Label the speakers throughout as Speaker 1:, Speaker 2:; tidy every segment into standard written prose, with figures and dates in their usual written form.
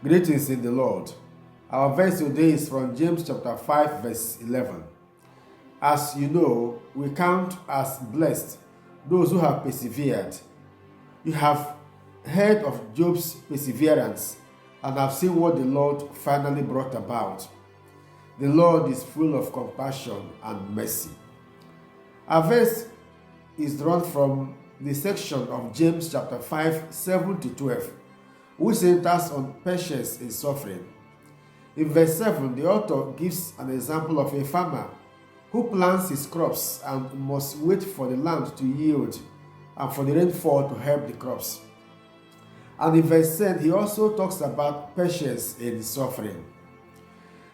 Speaker 1: Greetings in the Lord. Our verse today is from James chapter 5 verse 11. As you know, we count as blessed those who have persevered. You have heard of Job's perseverance and have seen what the Lord finally brought about. The Lord is full of compassion and mercy. Our verse is drawn from the section of James chapter 5, 7 to 12, which centers on patience in suffering. In verse 7, the author gives an example of a farmer who plants his crops and must wait for the land to yield and for the rainfall to help the crops. And in verse 10, he also talks about patience in suffering.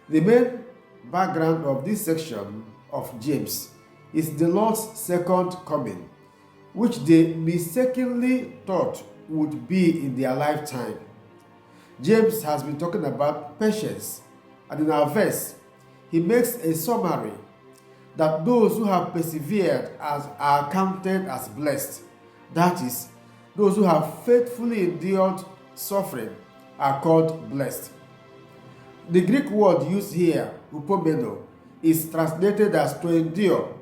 Speaker 1: The main background of this section of James is the Lord's second coming, which they mistakenly thought would be in their lifetime. James has been talking about patience, and in our verse, he makes a summary that those who have persevered are counted as blessed. That is, those who have faithfully endured suffering are called blessed. The Greek word used here, upomeno, is translated as to endure,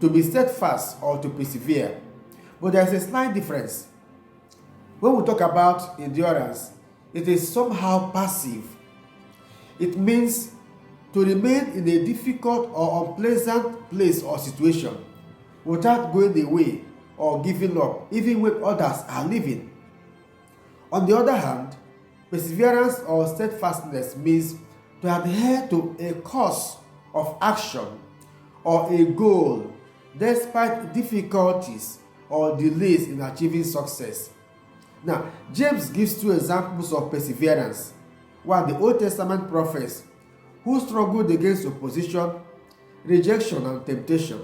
Speaker 1: to be steadfast, or to persevere. But there's a slight difference. When we talk about endurance, it is somehow passive. It means to remain in a difficult or unpleasant place or situation without going away or giving up, even when others are leaving. On the other hand, perseverance or steadfastness means to adhere to a course of action or a goal despite difficulties or delays in achieving success. Now, James gives two examples of perseverance. One, the Old Testament prophets who struggled against opposition, rejection, and temptation.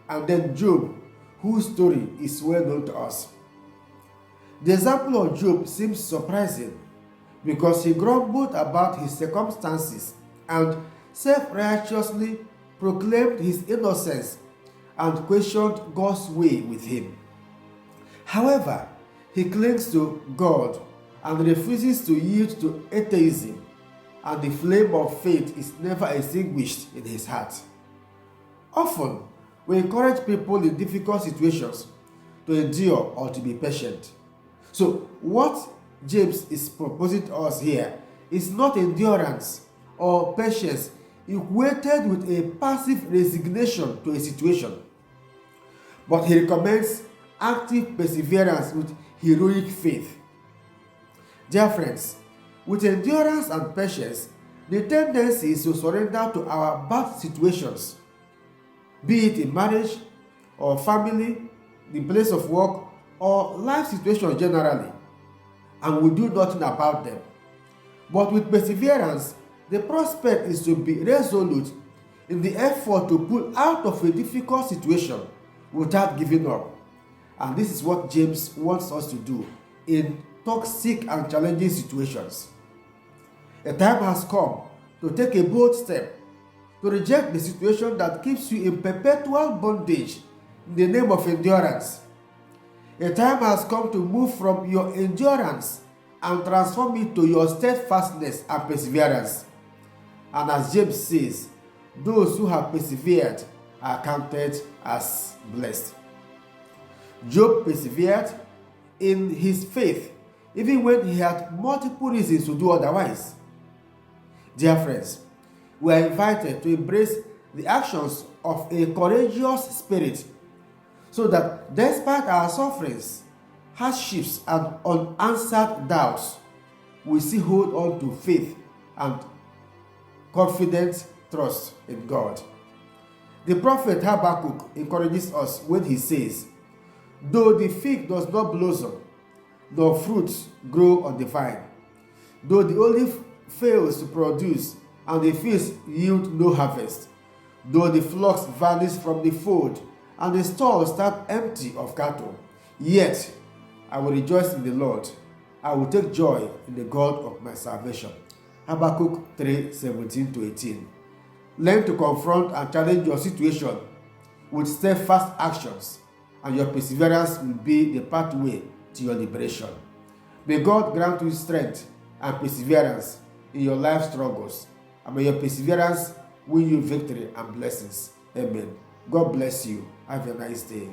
Speaker 1: And then Job, whose story is well known to us. The example of Job seems surprising because he grumbled about his circumstances and self-righteously proclaimed his innocence and questioned God's way with him. However, he clings to God and refuses to yield to atheism, and the flame of faith is never extinguished in his heart. Often, we encourage people in difficult situations to endure or to be patient. So, what James is proposing to us here is not endurance or patience equated with a passive resignation to a situation, but he recommends active perseverance with heroic faith. Dear friends, with endurance and patience, the tendency is to surrender to our bad situations, be it in marriage or family, the place of work, or life situations generally, and we do nothing about them. But with perseverance, the prospect is to be resolute in the effort to pull out of a difficult situation without giving up. And this is what James wants us to do in toxic and challenging situations. A time has come to take a bold step, to reject the situation that keeps you in perpetual bondage in the name of endurance. A time has come to move from your endurance and transform it to your steadfastness and perseverance. And as James says, those who have persevered are counted as blessed. Job persevered in his faith even when he had multiple reasons to do otherwise. Dear friends, we are invited to embrace the actions of a courageous spirit so that despite our sufferings, hardships, and unanswered doubts, we still hold on to faith and confident trust in God. The prophet Habakkuk encourages us when he says, "Though the fig does not blossom, nor fruits grow on the vine, though the olive fails to produce, and the fields yield no harvest, though the flocks vanish from the fold, and the stalls stand empty of cattle, yet I will rejoice in the Lord. I will take joy in the God of my salvation." Habakkuk 3:17-18. Learn to confront and challenge your situation with steadfast actions, and your perseverance will be the pathway to your liberation. May God grant you strength and perseverance in your life struggles. And may your perseverance win you victory and blessings. Amen. God bless you. Have a nice day.